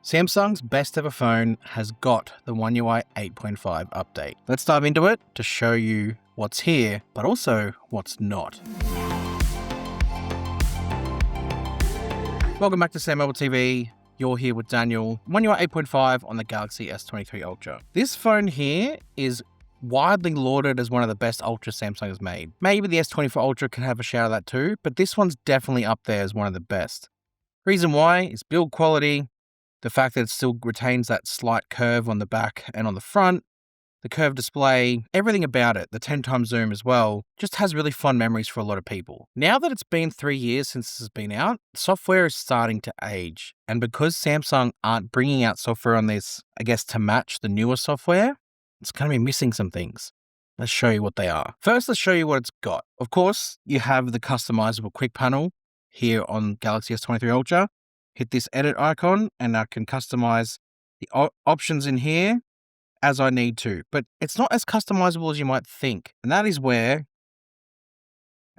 Samsung's best ever phone has got the One UI 8.5 update. Let's dive into it to show you what's here, but also what's not. Welcome back to SamMobile TV. You're here with Daniel. One UI 8.5 on the Galaxy S23 Ultra. This phone here is widely lauded as one of the best Ultra Samsung has made. Maybe the S24 Ultra can have a shout of that too, but this one's definitely up there as one of the best. Reason why is build quality, the fact that it still retains that slight curve on the back and on the front, the curved display, everything about it, the 10x zoom as well, just has really fun memories for a lot of people. Now that it's been 3 years since this has been out, software is starting to age. And because Samsung aren't bringing out software on this, I guess to match the newer software, it's going to be missing some things. Let's show you what they are. First, let's show you what it's got. Of course, you have the customizable quick panel here on Galaxy S23 Ultra. Hit this edit icon and I can customize the options in here as I need to. But it's not as customizable as you might think. And that is where,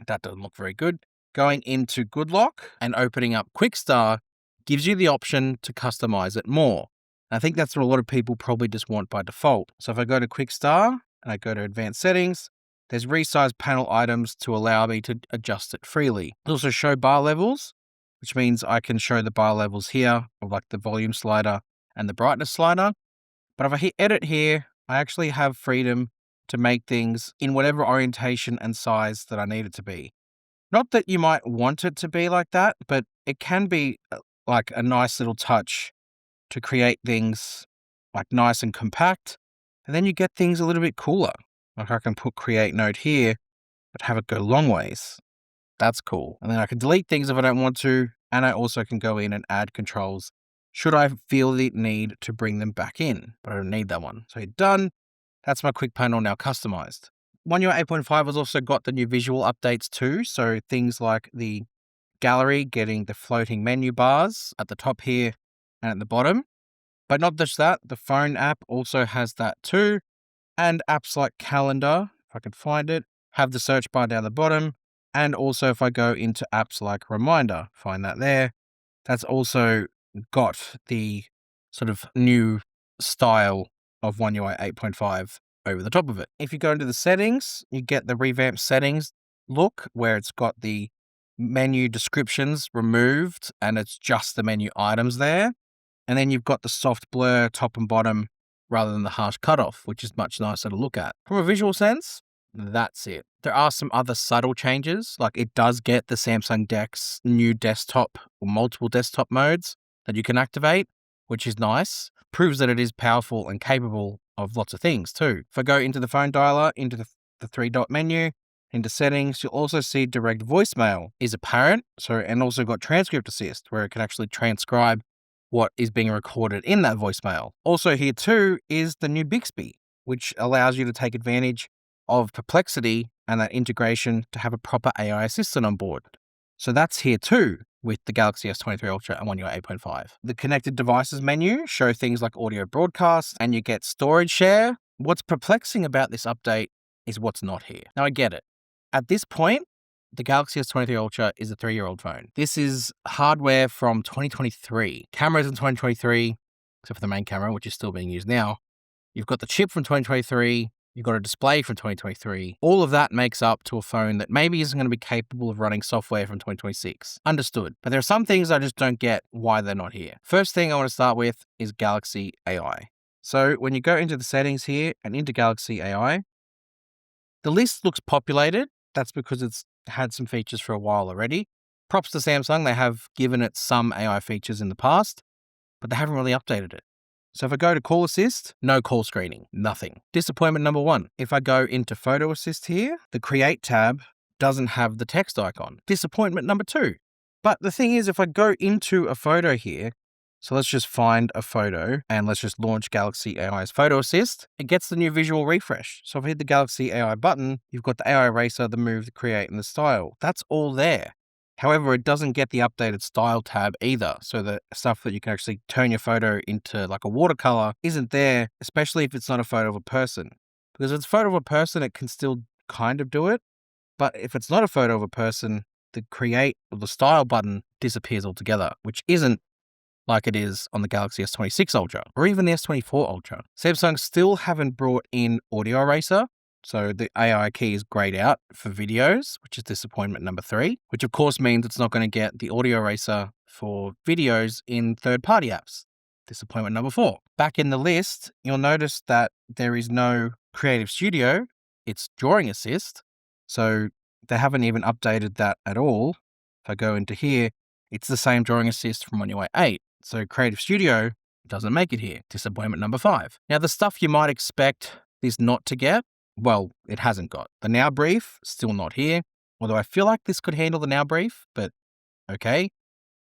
that doesn't look very good, going into Good Lock and opening up Quick Start gives you the option to customize it more. I think that's what a lot of people probably just want by default. So if I go to Quick Start and I go to Advanced Settings, there's resize panel items to allow me to adjust it freely. It'll also show bar levels, which means I can show the bar levels here of like the volume slider and the brightness slider. But if I hit edit here, I actually have freedom to make things in whatever orientation and size that I need it to be. Not that you might want it to be like that, but it can be like a nice little touch to create things like nice and compact. And then you get things a little bit cooler. Like I can put create note here, but have it go long ways. That's cool. And then I can delete things if I don't want to. And I also can go in and add controls should I feel the need to bring them back in, but I don't need that one. So done. That's my quick panel now customized. One UI 8.5 has also got the new visual updates too. So things like the gallery getting the floating menu bars at the top here and at the bottom. But not just that, the phone app also has that too. And apps like Calendar, if I can find it, have the search bar down the bottom. And also if I go into apps like Reminder, find that there, that's also got the sort of new style of One UI 8.5 over the top of it. If you go into the settings, you get the revamped settings look where it's got the menu descriptions removed and it's just the menu items there. And then you've got the soft blur top and bottom rather than the harsh cutoff, which is much nicer to look at. From a visual sense, that's it. There are some other subtle changes, like it does get the Samsung DeX new desktop or multiple desktop modes that you can activate, which is nice. Proves that it is powerful and capable of lots of things too. If I go into the phone dialer, into the three-dot menu, into settings, you'll also see direct voicemail is apparent. And also got transcript assist, where it can actually transcribe what is being recorded in that voicemail. Also here too is the new Bixby, which allows you to take advantage of Perplexity and that integration to have a proper AI assistant on board. So that's here too with the Galaxy S23 Ultra and One UI 8.5. The connected devices menu show things like audio broadcast and you get storage share. What's perplexing about this update is what's not here. Now I get it. At this point, the Galaxy S23 Ultra is a 3-year-old phone. This is hardware from 2023. Cameras in 2023, except for the main camera, which is still being used now. You've got the chip from 2023. You've got a display from 2023. All of that makes up to a phone that maybe isn't going to be capable of running software from 2026. Understood. But there are some things I just don't get why they're not here. First thing I want to start with is Galaxy AI. So when you go into the settings here and into Galaxy AI, the list looks populated. That's because it's had some features for a while already. Props to Samsung. They have given it some AI features in the past, but they haven't really updated it. So if I go to Call Assist, no call screening, nothing. Disappointment number 1. If I go into Photo Assist here, the Create tab doesn't have the text icon. Disappointment number 2. But the thing is, if I go into a photo here, so let's just find a photo and let's just launch Galaxy AI's Photo Assist, it gets the new visual refresh. So if I hit the Galaxy AI button, you've got the AI Eraser, the Move, the Create, and the Style. That's all there. However, it doesn't get the updated style tab either. So the stuff that you can actually turn your photo into like a watercolor isn't there, especially if it's not a photo of a person. Because if it's a photo of a person, it can still kind of do it. But if it's not a photo of a person, the create or the style button disappears altogether, which isn't like it is on the Galaxy S26 Ultra or even the S24 Ultra. Samsung still haven't brought in audio eraser, so the AI key is grayed out for videos, which is disappointment number 3, which of course means it's not going to get the audio eraser for videos in third-party apps. Disappointment number 4. Back in the list, you'll notice that there is no Creative Studio, it's Drawing Assist, so they haven't even updated that at all. If I go into here, it's the same Drawing Assist from One UI 8, so Creative Studio doesn't make it here. Disappointment number 5. Now, the stuff you might expect this not to get, well, it hasn't got. The Now Brief, still not here, although I feel like this could handle the Now Brief, but okay.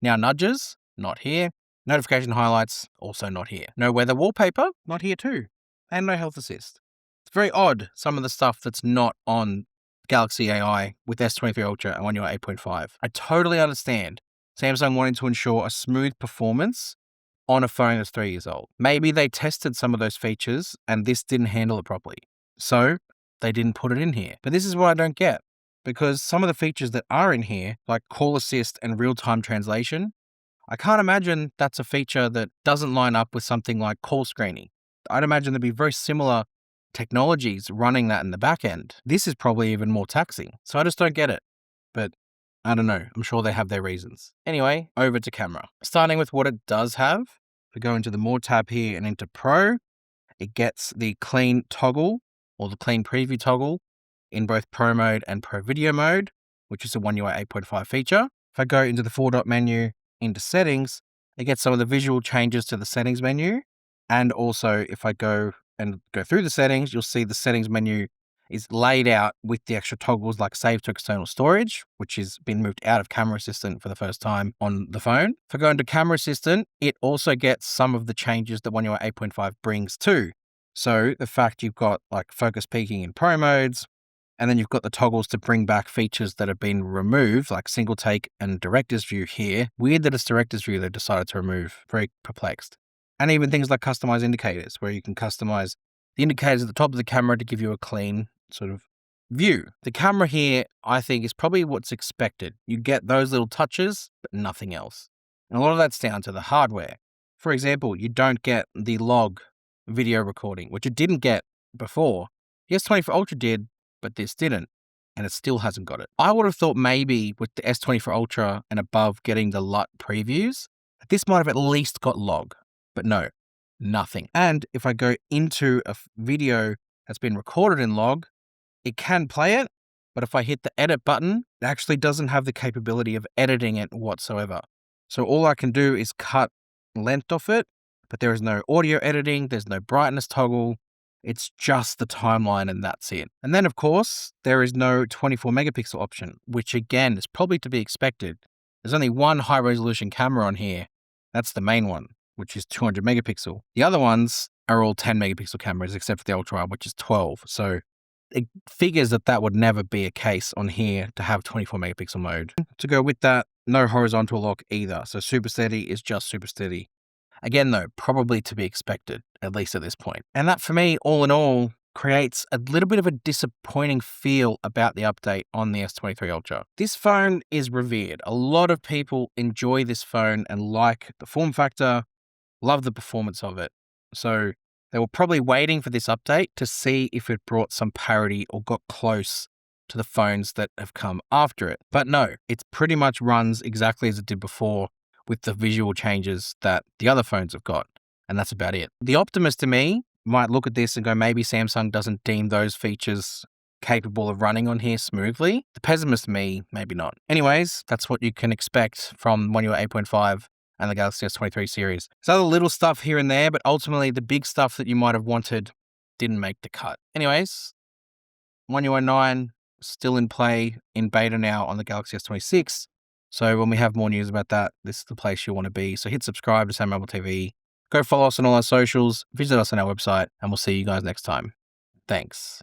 Now Nudges, not here. Notification highlights, also not here. No weather wallpaper, not here too. And no health assist. It's very odd, some of the stuff that's not on Galaxy AI with S23 Ultra and One UI 8.5. I totally understand Samsung wanting to ensure a smooth performance on a phone that's 3 years old. Maybe they tested some of those features and this didn't handle it properly. So they didn't put it in here. But this is what I don't get, because some of the features that are in here, like call assist and real-time translation, I can't imagine that's a feature that doesn't line up with something like call screening. I'd imagine there'd be very similar technologies running that in the back end. This is probably even more taxing. So I just don't get it. But I don't know. I'm sure they have their reasons. Anyway, over to camera. Starting with what it does have. We go into the More tab here and into Pro. It gets the clean toggle or the clean preview toggle in both Pro mode and Pro video mode, which is a One UI 8.5 feature. If I go into the 4-dot menu, into settings, it gets some of the visual changes to the settings menu. And also, if I go through the settings, you'll see the settings menu is laid out with the extra toggles like save to external storage, which has been moved out of Camera Assistant for the first time on the phone. If I go into Camera Assistant, it also gets some of the changes that One UI 8.5 brings too. So the fact you've got like focus peaking in Pro modes, and then you've got the toggles to bring back features that have been removed, like single take and director's view here. Weird that it's director's view they've decided to remove. Very perplexed. And even things like customize indicators, where you can customize the indicators at the top of the camera to give you a clean sort of view. The camera here, I think, is probably what's expected. You get those little touches, but nothing else. And a lot of that's down to the hardware. For example, you don't get the log video recording, which it didn't get before. The S24 Ultra did, but this didn't, and it still hasn't got it. I would have thought maybe with the S24 Ultra and above getting the LUT previews, this might have at least got log, but no, nothing. And if I go into a video that's been recorded in log, it can play it, but if I hit the edit button, it actually doesn't have the capability of editing it whatsoever. So all I can do is cut length off it, but there is no audio editing, there's no brightness toggle. It's just the timeline and that's it. And then of course, there is no 24 megapixel option, which again is probably to be expected. There's only one high resolution camera on here. That's the main one, which is 200 megapixel. The other ones are all 10 megapixel cameras, except for the Ultra, which is 12. So it figures that would never be a case on here to have 24 megapixel mode. To go with that, no horizontal lock either. So super steady is just super steady. Again, though, probably to be expected, at least at this point. And that, for me, all in all, creates a little bit of a disappointing feel about the update on the S23 Ultra. This phone is revered. A lot of people enjoy this phone and like the form factor, love the performance of it. So they were probably waiting for this update to see if it brought some parity or got close to the phones that have come after it. But no, it pretty much runs exactly as it did before, with the visual changes that the other phones have got. And that's about it. The optimist in me might look at this and go, maybe Samsung doesn't deem those features capable of running on here smoothly. The pessimist in me, maybe not. Anyways, that's what you can expect from One UI 8.5 and the Galaxy S23 series. There's other little stuff here and there, but ultimately the big stuff that you might have wanted didn't make the cut. Anyways, One UI 9 still in play in beta now on the Galaxy S26. So when we have more news about that, this is the place you want to be. So hit subscribe to SamMobile TV. Go follow us on all our socials, visit us on our website, and we'll see you guys next time. Thanks.